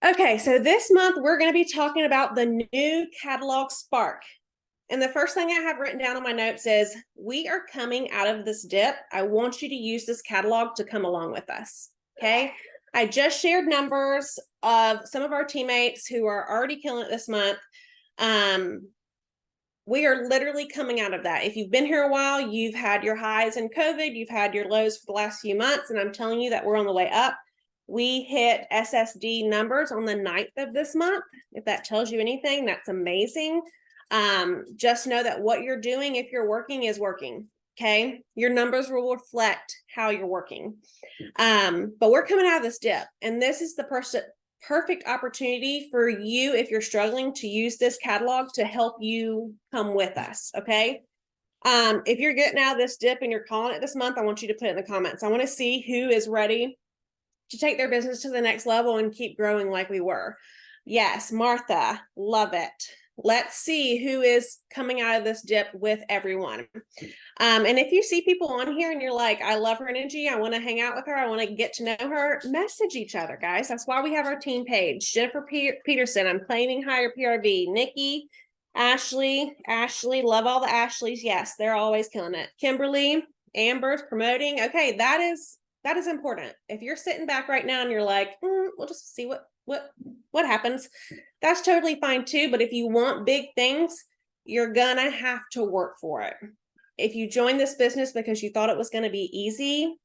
Okay, so this month we're going to be talking about the new catalog Spark. And the first thing I have written down on my notes is we are coming out of this dip. I want you to use this catalog to come along with us. Okay. I just shared numbers of some of our teammates who are already killing it this month. We are literally coming out of that. If you've been here a while, you've had your highs in COVID, you've had your lows for the last few months, and I'm telling you that we're on the way up. We hit SSD numbers on the 9th of this month. If that tells you anything, that's amazing. Just know that what you're doing, if you're working, is working. Okay. Your numbers will reflect how you're working. But we're coming out of this dip, and this is the perfect opportunity for you, if you're struggling, to use this catalog to help you come with us. Okay. If you're getting out of this dip and you're calling it this month, I want you to put it in the comments. I want to see who is ready to take their business to the next level and keep growing like we were. Yes, Martha, love it. Let's see who is coming out of this dip with everyone. And if you see people on here and you're like, I love her energy, I want to hang out with her, I want to get to know her, message each other, guys. That's why we have our team page. Jennifer Peterson, I'm claiming higher PRV. Nikki, Ashley, love all the Ashleys. Yes, they're always killing it. Kimberly, Amber's promoting. Okay, that is important. If you're sitting back right now and you're like, we'll just see what happens, that's totally fine too. But if you want big things, you're gonna have to work for it. If you join this business because you thought it was going to be easy,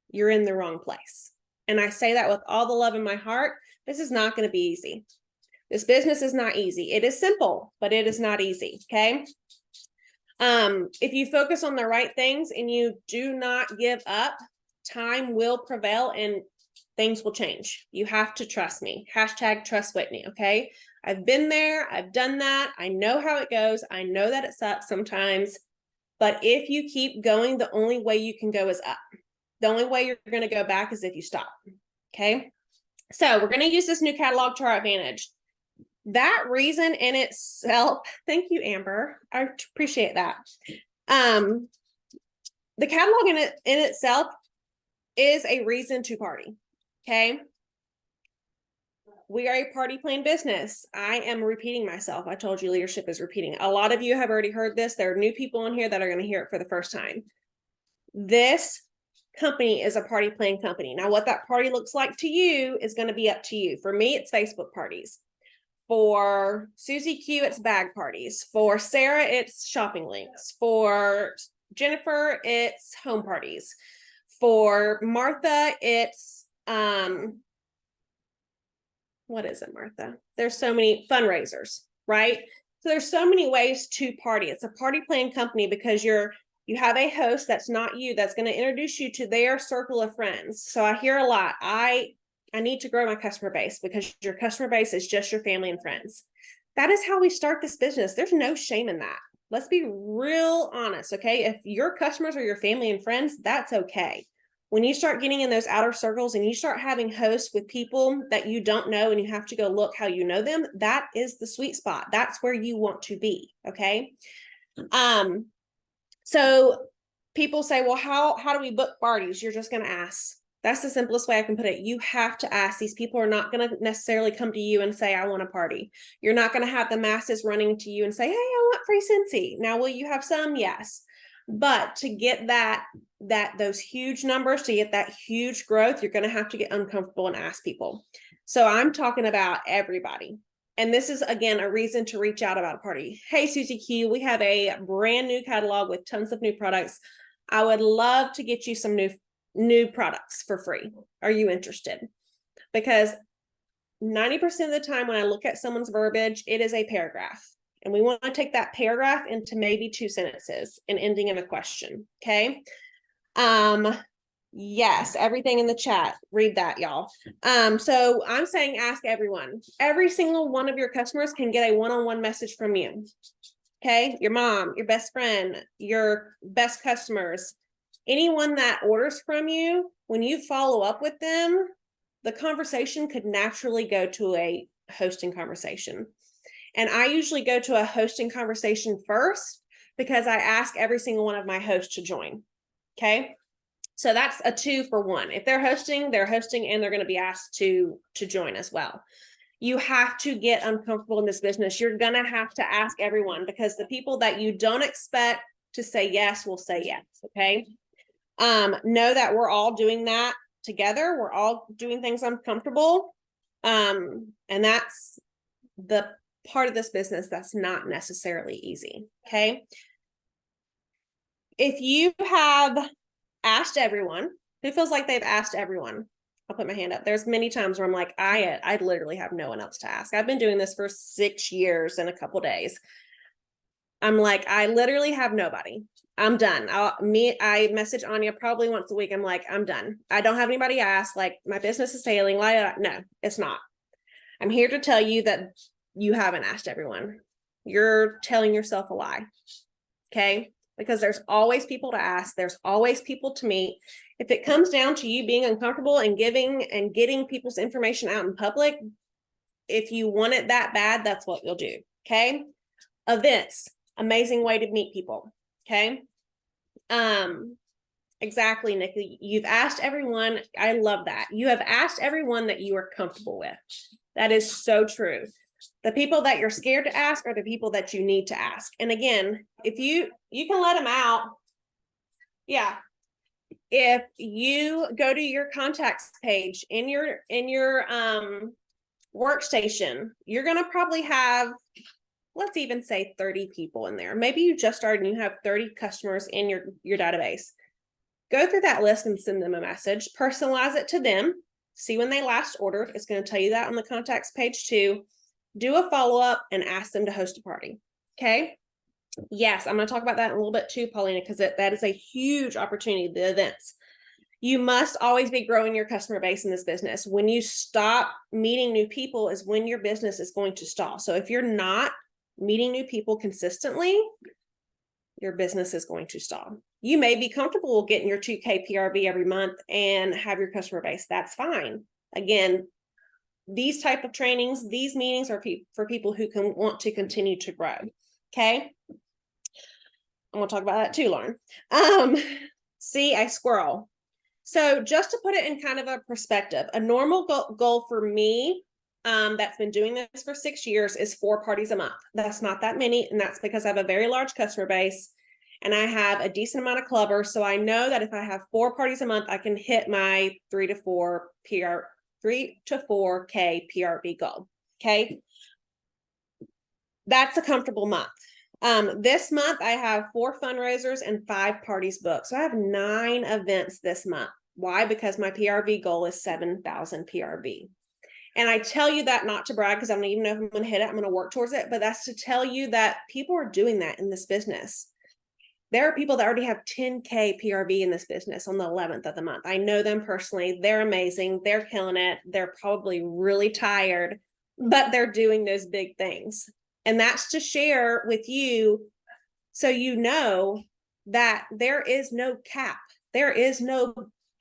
you're in the wrong place. And I say that with all the love in my heart. This is not going to be easy. This business is not easy. It is simple, but it is not easy. Okay. If you focus on the right things and you do not give up, time will prevail and things will change. You have to trust me. Hashtag trust Whitney. Okay. I've been there. I've done that. I know how it goes. I know that it sucks sometimes. But if you keep going, the only way you can go is up. The only way you're going to go back is if you stop. Okay. So we're going to use this new catalog to our advantage. That reason in itself, thank you, Amber. I appreciate that. The catalog in itself is a reason to party. Okay. We are a party plan business. I am repeating myself. I told you leadership is repeating. A lot of you have already heard this. There are new people in here that are going to hear it for the first time. This company is a party plan company. Now, what that party looks like to you is going to be up to you. For me, it's Facebook parties. For Susie Q, it's bag parties. For Sarah, it's shopping links. For Jennifer, it's home parties. For Martha, it's what is it, Martha? There's so many fundraisers, right? So there's so many ways to party. It's a party plan company because you have a host that's not you, that's going to introduce you to their circle of friends. So I hear a lot, I need to grow my customer base, because your customer base is just your family and friends. That is how we start this business. There's no shame in that. Let's be real honest, okay? If your customers are your family and friends, that's okay. When you start getting in those outer circles and you start having hosts with people that you don't know and you have to go look how you know them, that is the sweet spot. That's where you want to be. Okay. So people say, well, how do we book parties? You're just going to ask. That's the simplest way I can put it. You have to ask. These people are not going to necessarily come to you and say, I want a party. You're not going to have the masses running to you and say, hey, I want free Scentsy. Now, will you have some? Yes. But to get those huge numbers, to get that huge growth, you're going to have to get uncomfortable and ask people. So I'm talking about everybody. And this is, again, a reason to reach out about a party. Hey, Susie Q, we have a brand new catalog with tons of new products. I would love to get you some new products for free. Are you interested? Because 90% of the time when I look at someone's verbiage, it is a paragraph. And we want to take that paragraph into maybe 2 sentences and ending in a question. Okay. Yes, everything in the chat. Read that, y'all. So I'm saying ask everyone. Every single one of your customers can get a one-on-one message from you. Okay. Your mom, your best friend, your best customers, anyone that orders from you, when you follow up with them, the conversation could naturally go to a hosting conversation. And I usually go to a hosting conversation first because I ask every single one of my hosts to join. Okay. So that's a 2 for 1. If they're hosting and they're going to be asked to join as well. You have to get uncomfortable in this business. You're going to have to ask everyone, because the people that you don't expect to say yes will say yes. Okay. Know that we're all doing that together. We're all doing things uncomfortable. And that's the part of this business that's not necessarily easy. Okay. If you have asked everyone, who feels like they've asked everyone? I'll put my hand up. There's many times where I'm like, I literally have no one else to ask. I've been doing this for 6 years in a couple days. I'm like, I literally have nobody. I'm done. I message Anya probably once a week. I'm like, I'm done. I don't have anybody ask. Like, my business is failing. No, it's not. I'm here to tell you that you haven't asked everyone. You're telling yourself a lie. Okay. Because there's always people to ask. There's always people to meet. If it comes down to you being uncomfortable and giving and getting people's information out in public, if you want it that bad, that's what you'll do. Okay. Events, amazing way to meet people. Okay. Exactly, Nikki. You've asked everyone. I love that. You have asked everyone that you are comfortable with. That is so true. The people that you're scared to ask are the people that you need to ask. And again, if you can let them out. Yeah. If you go to your contacts page in your workstation, you're going to probably have, let's even say 30 people in there. Maybe you just started and you have 30 customers in your database. Go through that list and send them a message, personalize it to them, see when they last ordered. It's going to tell you that on the contacts page too. Do a follow-up and ask them to host a party. Okay. Yes, I'm going to talk about that in a little bit too, Paulina, because that is a huge opportunity, the events. You must always be growing your customer base in this business. When you stop meeting new people is when your business is going to stall. So if you're not meeting new people consistently, your business is going to stall. You may be comfortable getting your 2K PRV every month and have your customer base. That's fine. Again, these type of trainings, these meetings are for people who want to continue to grow. Okay. I'm going to talk about that too, Lauren. See, I squirrel. So just to put it in kind of a perspective, a normal goal for me that's been doing this for 6 years is 4 parties a month. That's not that many. And that's because I have a very large customer base and I have a decent amount of clubbers. So I know that if I have 4 parties a month, I can hit my 3 to 4K PRV goal. Okay. That's a comfortable month. This month I have 4 fundraisers and 5 parties booked. So I have 9 events this month. Why? Because my PRV goal is 7,000 PRV. And I tell you that not to brag, because I don't even know if I'm going to hit it. I'm going to work towards it, but that's to tell you that people are doing that in this business. There are people that already have 10K PRV in this business on the 11th of the month. I know them personally. They're amazing. They're killing it. They're probably really tired, but they're doing those big things. And that's to share with you so you know that there is no cap. There is no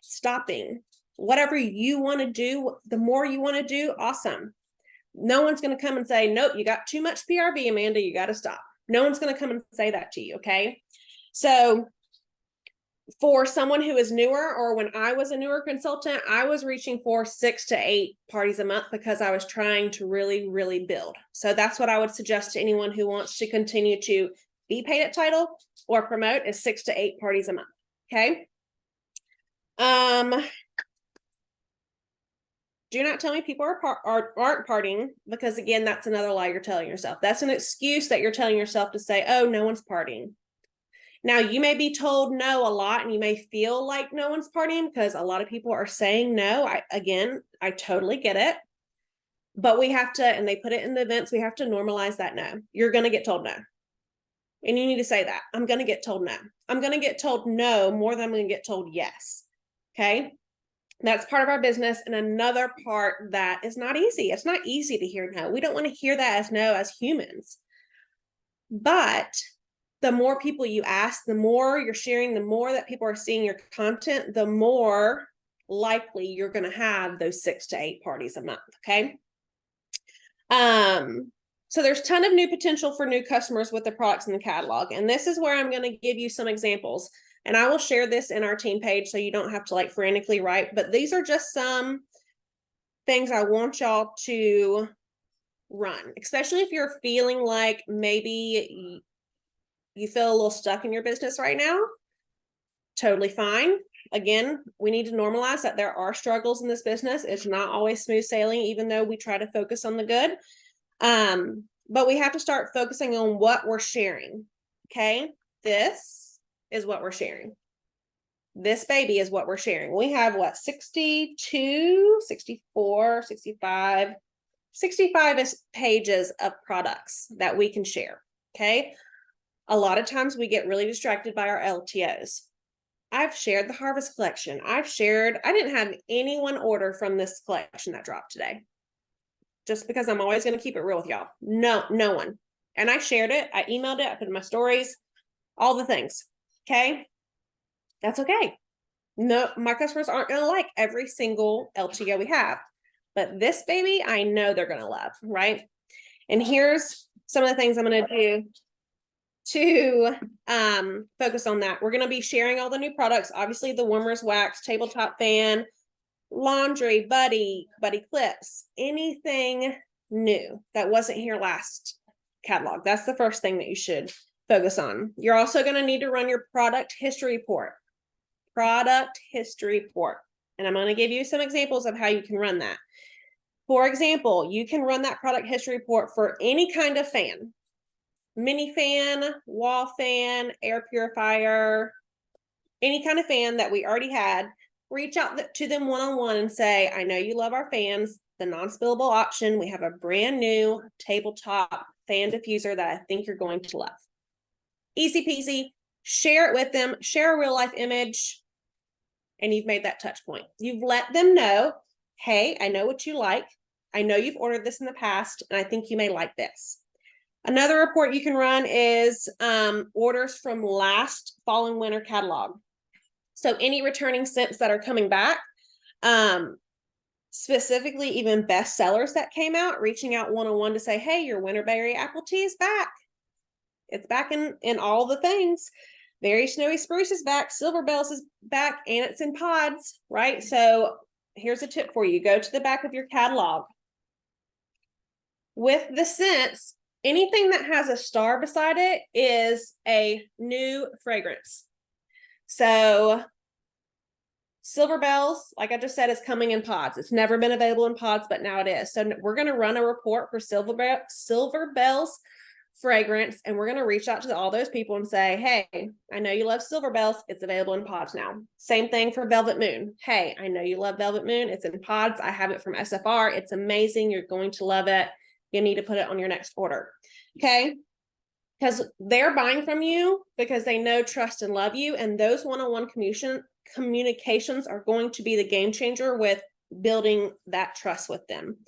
stopping. Whatever you want to do, the more you want to do, awesome. No one's going to come and say, nope, you got too much PRV, Amanda, you got to stop. No one's going to come and say that to you, okay? So for someone who is newer, or when I was a newer consultant, I was reaching for 6 to 8 parties a month because I was trying to really, really build. So that's what I would suggest to anyone who wants to continue to be paid at title or promote is 6 to 8 parties a month. Okay. Do not tell me people aren't partying, because again, that's another lie you're telling yourself. That's an excuse that you're telling yourself to say, oh, no one's partying. Now, you may be told no a lot and you may feel like no one's partying because a lot of people are saying no. I totally get it. But we have to, and they put it in the events, we have to normalize that no. You're going to get told no. And you need to say that. I'm going to get told no. I'm going to get told no more than I'm going to get told yes. Okay. That's part of our business. And another part that is not easy. It's not easy to hear no. We don't want to hear that as no as humans. But the more people you ask, the more you're sharing, the more that people are seeing your content, the more likely you're going to have those 6 to 8 parties a month. Okay. So there's a ton of new potential for new customers with the products in the catalog. And this is where I'm going to give you some examples. And I will share this in our team page so you don't have to like frantically write, but these are just some things I want y'all to run, especially if you're feeling like maybe you feel a little stuck in your business right now. Totally fine. Again, we need to normalize that there are struggles in this business. It's not always smooth sailing, even though we try to focus on the good. But we have to start focusing on what we're sharing. Okay. This is what we're sharing. This baby is what we're sharing. We have what, 62, 64, 65, 65 pages of products that we can share. Okay. A lot of times we get really distracted by our LTOs. I've shared the Harvest collection. I didn't have anyone order from this collection that dropped today. Just because I'm always going to keep it real with y'all. No one. And I shared it. I emailed it. I put it in my stories, all the things. Okay. That's okay. No, my customers aren't going to like every single LTO we have, but this baby, I know they're going to love, right? And here's some of the things I'm going to do to focus on that. We're going to be sharing all the new products, obviously the warmers, wax, tabletop fan, laundry, buddy clips, anything new that wasn't here last catalog. That's the first thing that you should focus on. You're also going to need to run your product history report. And I'm going to give you some examples of how you can run that. For example, you can run that product history report for any kind of fan. Mini fan, wall fan, air purifier, any kind of fan that we already had. Reach out to them one-on-one and say, I know you love our fans, the non-spillable option. We have a brand new tabletop fan diffuser that I think you're going to love. Easy peasy. Share it with them. Share a real life image. And you've made that touch point. You've let them know, hey, I know what you like. I know you've ordered this in the past, and I think you may like this. Another report you can run is orders from last fall and winter catalog. So any returning scents that are coming back, specifically even best sellers that came out, reaching out one-on-one to say, hey, your winterberry apple tea is back. It's back in all the things. Very Snowy Spruce is back. Silver Bells is back, and it's in pods, right? So here's a tip for you. Go to the back of your catalog. With the scents, anything that has a star beside it is a new fragrance. So Silver Bells, like I just said, is coming in pods. It's never been available in pods, but now it is. So we're going to run a report for Silver Bells fragrance, and we're going to reach out to all those people and say, hey, I know you love Silver Bells. It's available in pods now. Same thing for Velvet Moon. Hey, I know you love Velvet Moon. It's in pods. I have it from SFR. It's amazing. You're going to love it. You need to put it on your next order. Okay. Because they're buying from you because they know, trust, and love you. And those one-on-one communications are going to be the game changer with building that trust with them.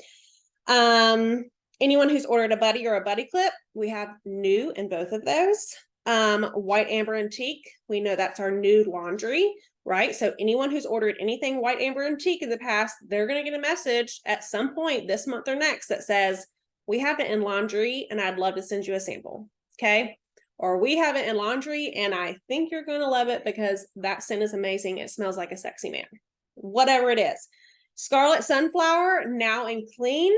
Anyone who's ordered a buddy or a buddy clip, we have new in both of those. White Amber Antique, we know that's our new laundry, right? So anyone who's ordered anything White Amber Antique in the past, they're going to get a message at some point this month or next that says, we have it in laundry and I'd love to send you a sample. Okay. Or we have it in laundry and I think you're going to love it because that scent is amazing. It smells like a sexy man, whatever it is. Scarlet Sunflower, now in clean.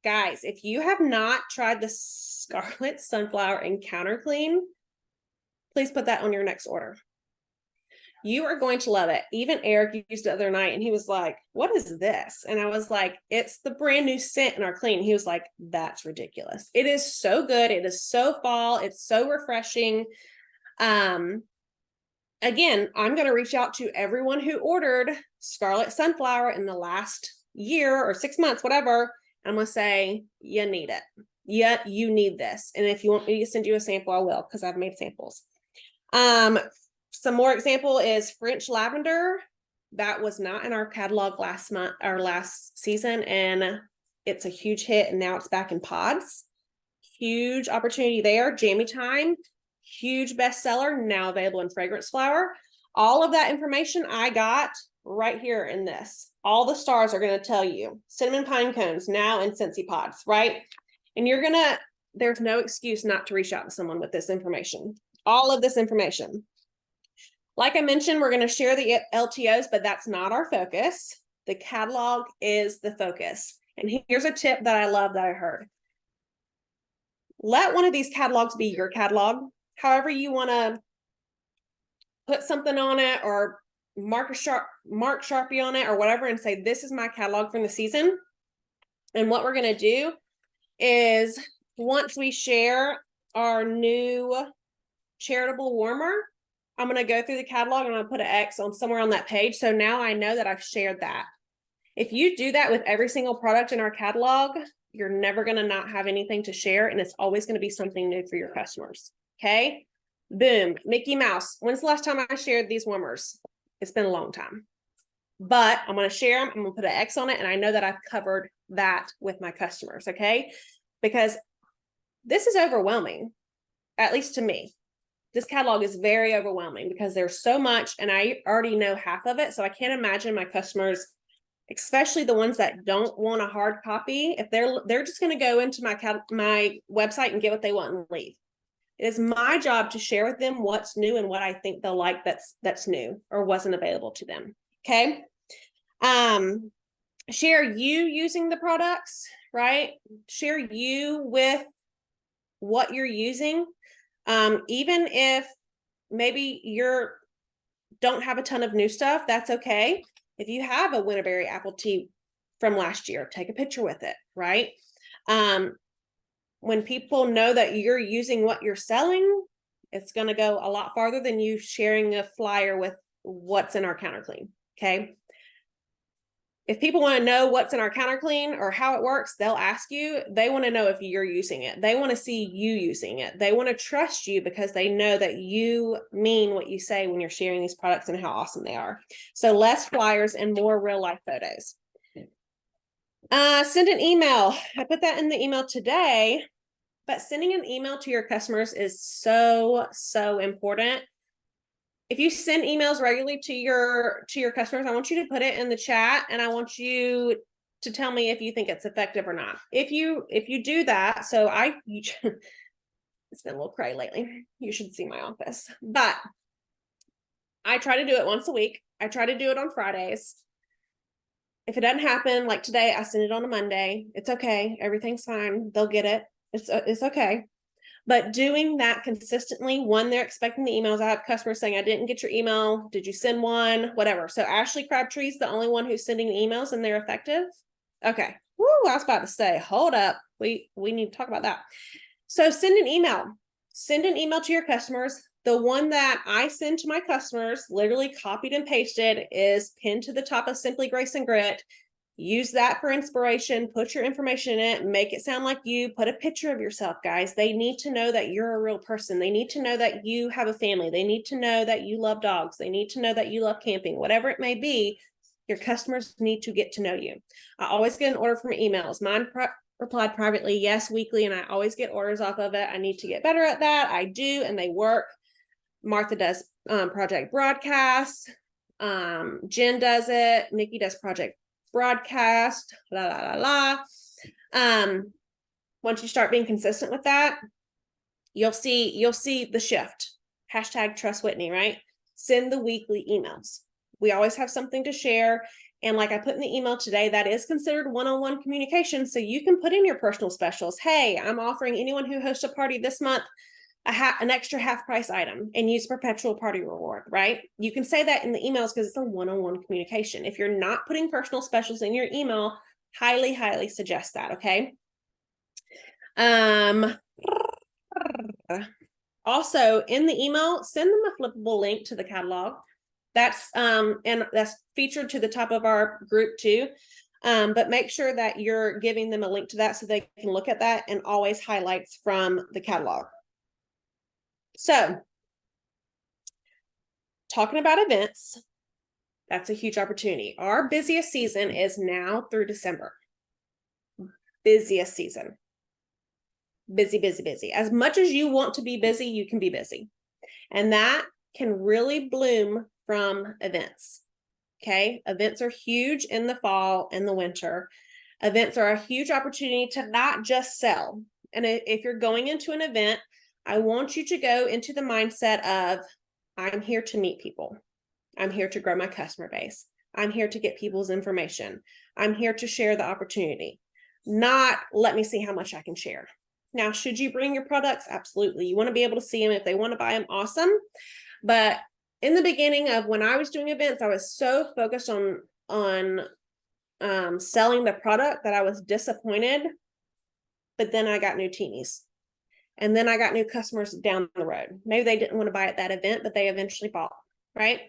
Guys, if you have not tried the Scarlet Sunflower Encounter Clean, please put that on your next order. You are going to love it. Even Eric used it the other night and he was like, what is this? And I was like, it's the brand new scent in our clean. He was like, that's ridiculous. It is so good. It is so fall. It's so refreshing. Again, I'm going to reach out to everyone who ordered Scarlet Sunflower in the last year or 6 months, whatever. I'm going to say, you need it. Yeah, you need this. And if you want me to send you a sample, I will, because I've made samples. Some more example is French Lavender. That was not in our catalog last month or last season, and it's a huge hit. And now it's back in pods. Huge opportunity there. Jammy Time, huge bestseller, now available in fragrance flower. All of that information I got right here in this. All the stars are going to tell you. Cinnamon Pine Cones now in Scentsy pods, right? And there's no excuse not to reach out to someone with this information. All of this information. Like I mentioned, we're going to share the LTOs, but that's not our focus. The catalog is the focus. And here's a tip that I love that I heard. let one of these catalogs be your catalog. However you want to put something on it or mark Sharpie on it or whatever and say, this is my catalog from the season. And what we're going to do is once we share our new charitable warmer, I'm going to go through the catalog and I'm going to put an X on somewhere on that page. So now I know that I've shared that. If you do that with every single product in our catalog, you're never going to not have anything to share. And it's always going to be something new for your customers. Okay. Boom. Mickey Mouse. When's the last time I shared these warmers? It's been a long time. But I'm going to share them. I'm going to put an X on it. And I know that I've covered that with my customers. Okay. Because this is overwhelming, at least to me. This catalog is very overwhelming because there's so much and I already know half of it. So I can't imagine my customers, especially the ones that don't want a hard copy, if they're just going to go into my website and get what they want and leave. It is my job to share with them what's new and what I think they'll like that's new or wasn't available to them. Okay. Share you using the products, right? Share you with what you're using. Even if maybe you're don't have a ton of new stuff, that's okay. If you have a Winterberry apple tea from last year, take a picture with it, right? When people know that you're using what you're selling, it's going to go a lot farther than you sharing a flyer with what's in our counter clean. Okay. If people want to know what's in our counter clean or how it works, they'll ask you. They want to know if you're using it. They want to see you using it. They want to trust you because they know that you mean what you say when you're sharing these products and how awesome they are. So less flyers and more real life photos. Send an email. I put that in the email today, but sending an email to your customers is so, so important. If you send emails regularly to your customers, I want you to put it in the chat and I want you to tell me if you think it's effective or not. If you do that, so it's been a little cray lately. You should see my office, but I try to do it once a week. I try to do it on Fridays. If it doesn't happen, like today, I send it on a Monday. It's okay. Everything's fine. They'll get it. It's okay. But doing that consistently, when they're expecting the emails, I have customers saying, I didn't get your email. Did you send one? Whatever. So Ashley Crabtree is the only one who's sending the emails and they're effective. Okay. Woo, I was about to say, hold up. We need to talk about that. So send an email. Send an email to your customers. The one that I send to my customers, literally copied and pasted, is pinned to the top of Simply Grace and Grit. Use that for inspiration. Put your information in it. Make it sound like you. Put a picture of yourself, guys. They need to know that you're a real person. They need to know that you have a family. They need to know that you love dogs. They need to know that you love camping. Whatever it may be, your customers need to get to know you. I always get an order from emails. Mine replied privately, yes, weekly, and I always get orders off of it. I need to get better at that. I do, and they work. Martha does project broadcasts. Jen does it. Nikki does project broadcast, la la la la. Once you start being consistent with that, you'll see the shift. Hashtag trust Whitney, right? Send the weekly emails. We always have something to share. And like I put in the email today, that is considered one-on-one communication. So you can put in your personal specials. Hey, I'm offering anyone who hosts a party this month an extra half price item and use perpetual party reward, right? You can say that in the emails because it's a one-on-one communication. If you're not putting personal specials in your email, highly, highly suggest that, okay? Also in the email, send them a flippable link to the catalog. That's and that's featured to the top of our group too. But make sure that you're giving them a link to that so they can look at that and always highlights from the catalog. So talking about events, that's a huge opportunity. Our busiest season is now through December. Busiest season. Busy, busy, busy. As much as you want to be busy, you can be busy. And that can really bloom from events. Okay. Events are huge in the fall and the winter. Events are a huge opportunity to not just sell. And if you're going into an event, I want you to go into the mindset of, I'm here to meet people. I'm here to grow my customer base. I'm here to get people's information. I'm here to share the opportunity. Not let me see how much I can share. Now, should you bring your products? Absolutely. You want to be able to see them. If they want to buy them, awesome. But in the beginning of when I was doing events, I was so focused on selling the product that I was disappointed. But then I got new teenies. And then I got new customers down the road. Maybe they didn't want to buy at that event, but they eventually bought, right?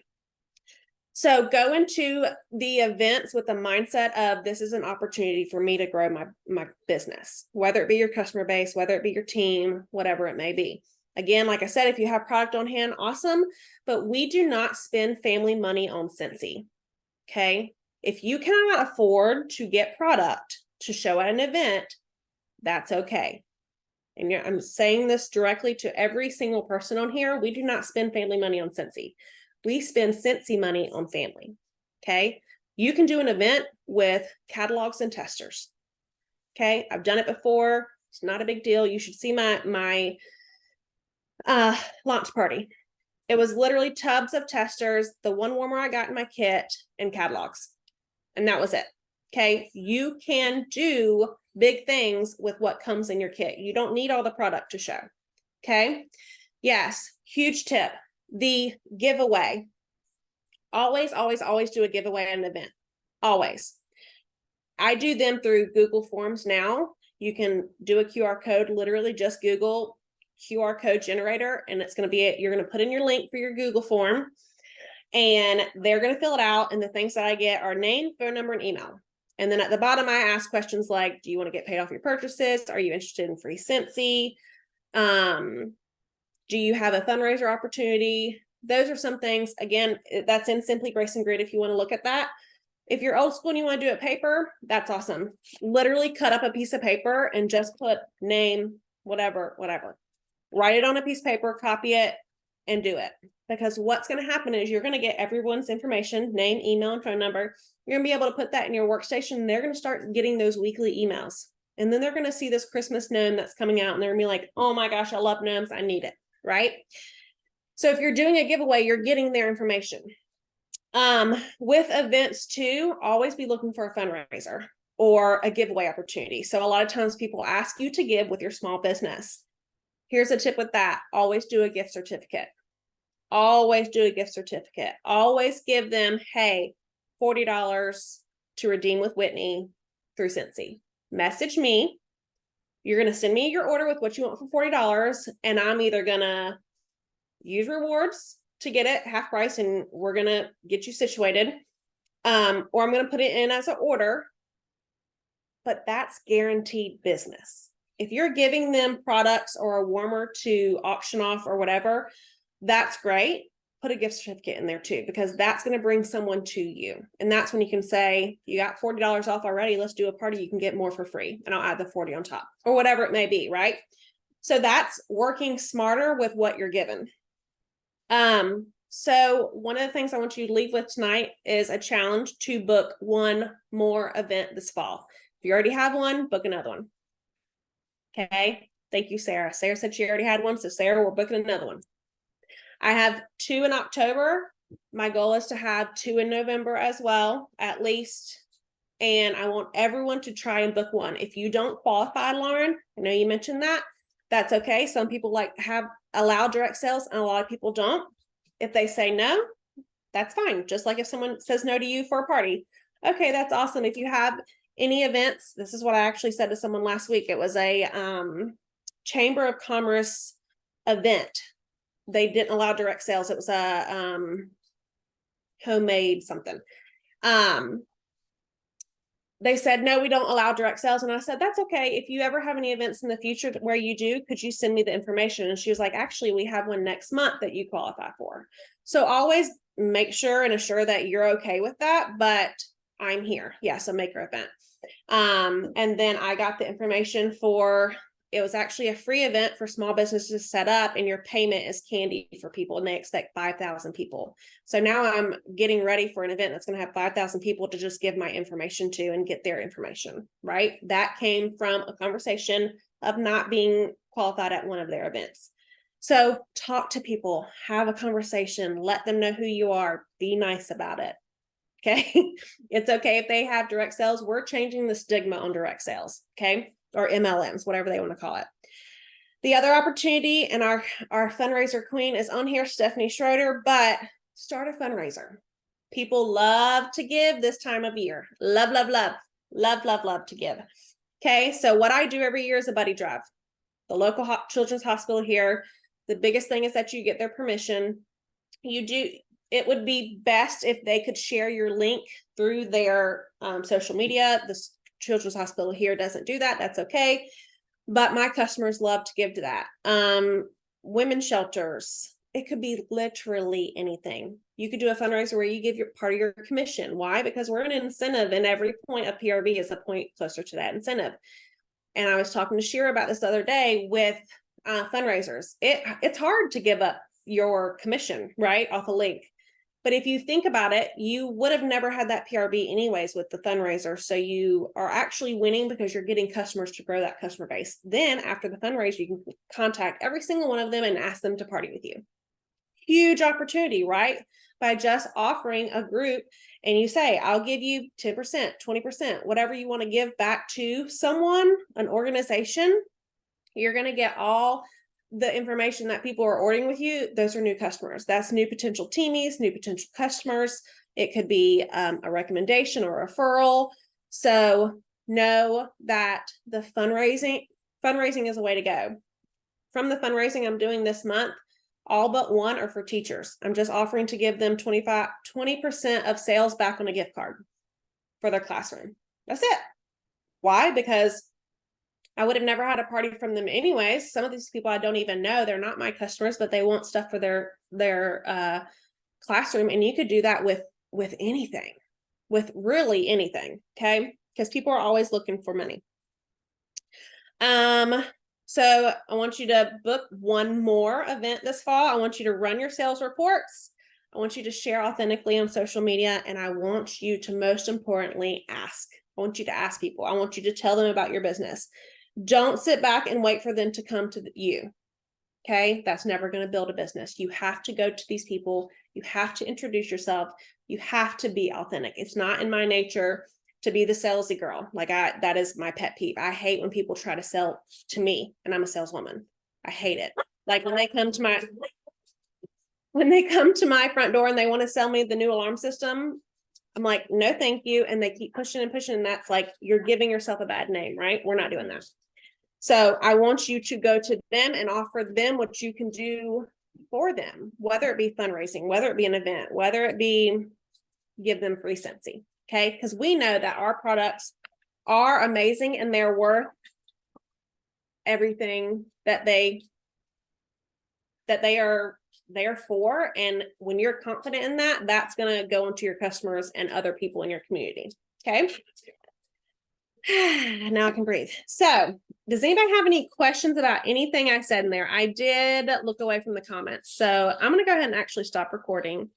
So go into the events with the mindset of this is an opportunity for me to grow my business, whether it be your customer base, whether it be your team, whatever it may be. Again, like I said, if you have product on hand, awesome. But we do not spend family money on Scentsy. Okay. If you cannot afford to get product to show at an event, that's okay. And I'm saying this directly to every single person on here. We do not spend family money on Scentsy. We spend Scentsy money on family. Okay. You can do an event with catalogs and testers. Okay. I've done it before. It's not a big deal. You should see my launch party. It was literally tubs of testers, the one warmer I got in my kit, and catalogs. And that was it. Okay. You can do big things with what comes in your kit. You don't need all the product to show. Okay. Yes. Huge tip. The giveaway. Always do a giveaway at an event. Always. I do them through Google Forms now. You can do a QR code, literally just Google QR code generator, and it's going to be it. You're going to put in your link for your Google form, and they're going to fill it out. And the things that I get are name, phone number, and email. And then at the bottom, I ask questions like, do you want to get paid off your purchases? Are you interested in free Scentsy? Do you have a fundraiser opportunity? Those are some things. Again, that's in Simply Grace and Grit if you want to look at that. If you're old school and you want to do it paper, that's awesome. Literally cut up a piece of paper and just put name, whatever. Write it on a piece of paper, copy it, and do it. Because what's going to happen is you're going to get everyone's information, name, email, and phone number. You're going to be able to put that in your workstation. And they're going to start getting those weekly emails. And then they're going to see this Christmas gnome that's coming out, and they're going to be like, oh my gosh, I love gnomes. I need it, right? So if you're doing a giveaway, you're getting their information. With events too, always be looking for a fundraiser or a giveaway opportunity. So a lot of times people ask you to give with your small business. Here's a tip with that. Always do a gift certificate. Always do a gift certificate. Always give them, hey, $40 to redeem with Whitney through Scentsy. Message me. You're going to send me your order with what you want for $40, and I'm either going to use rewards to get it half price, and we're going to get you situated, or I'm going to put it in as an order. But that's guaranteed business. If you're giving them products or a warmer to auction off or whatever, that's great. Put a gift certificate in there too, because that's going to bring someone to you. And that's when you can say, you got $40 off already. Let's do a party. You can get more for free, and I'll add the 40 on top, or whatever it may be. Right. So that's working smarter with what you're given. So one of the things I want you to leave with tonight is a challenge to book one more event this fall. If you already have one, book another one. Okay. Thank you, Sarah. Sarah said she already had one. So Sarah, we're booking another one. I have 2 in October. My goal is to have 2 in November as well, at least. And I want everyone to try and book one. If you don't qualify, Lauren, I know you mentioned that. That's okay. Some people allow direct sales, and a lot of people don't. If they say no, that's fine. Just like if someone says no to you for a party. Okay, that's awesome. If you have any events, this is what I actually said to someone last week. It was a Chamber of Commerce event. They didn't allow direct sales. It was a homemade something. They said, no, we don't allow direct sales. And I said, that's okay. If you ever have any events in the future where you do, could you send me the information? And she was like, actually, we have one next month that you qualify for. So always make sure and assure that you're okay with that. But I'm here. Yeah. So make your event. And then I got the information for, it was actually a free event for small businesses to set up, and your payment is candy for people, and they expect 5,000 people. So now I'm getting ready for an event that's going to have 5,000 people to just give my information to and get their information, right? That came from a conversation of not being qualified at one of their events. So talk to people, have a conversation, let them know who you are, be nice about it. Okay. It's okay if they have direct sales. We're changing the stigma on direct sales. Okay. or MLMs, whatever they want to call it. The other opportunity, and our fundraiser queen is on here, Stephanie Schroeder, but start a fundraiser. People love to give this time of year. Love, love, love, love, love, love to give. Okay, so what I do every year is a buddy drive. The local children's hospital here, the biggest thing is that you get their permission. It would be best if they could share your link through their social media. The children's hospital here doesn't do that. That's okay. But my customers love to give to that. Women's shelters, it could be literally anything. You could do a fundraiser where you give your part of your commission. Why? Because we're an incentive, and every point of PRV is a point closer to that incentive. And I was talking to Shira about this the other day with fundraisers. It's hard to give up your commission, right, off a link. But if you think about it, you would have never had that PRV anyways with the fundraiser. So you are actually winning because you're getting customers to grow that customer base. Then after the fundraiser, you can contact every single one of them and ask them to party with you. Huge opportunity, right? By just offering a group, and you say, I'll give you 10%, 20%, whatever you want to give back to someone, an organization, you're going to get all the information that people are ordering with you. Those are new customers. That's new potential teamies, new potential customers. It could be a recommendation or a referral. So know that the fundraising is a way to go. From the fundraising I'm doing this month, all but one are for teachers. I'm just offering to give them 20% of sales back on a gift card for their classroom. That's it. Why? Because I would have never had a party from them anyways. Some of these people I don't even know. They're not my customers, but they want stuff for their classroom. And you could do that with anything, with really anything. Okay. Because people are always looking for money. So I want you to book one more event this fall. I want you to run your sales reports. I want you to share authentically on social media. And I want you to, most importantly, ask. I want you to ask people. I want you to tell them about your business. Don't sit back and wait for them to come to you. Okay. That's never going to build a business. You have to go to these people. You have to introduce yourself. You have to be authentic. It's not in my nature to be the salesy girl. That is my pet peeve. I hate when people try to sell to me and I'm a saleswoman. I hate it. Like when they come to my front door and they want to sell me the new alarm system, I'm like, no, thank you. And they keep pushing and pushing. And that's like, you're giving yourself a bad name, right? We're not doing that. So I want you to go to them and offer them what you can do for them, whether it be fundraising, whether it be an event, whether it be give them free Scentsy. Okay. Because we know that our products are amazing and they're worth everything that they are there for. And when you're confident in that, that's going to go into your customers and other people in your community. Okay. Now I can breathe. So does anybody have any questions about anything I said in there? I did look away from the comments. So I'm going to go ahead and actually stop recording.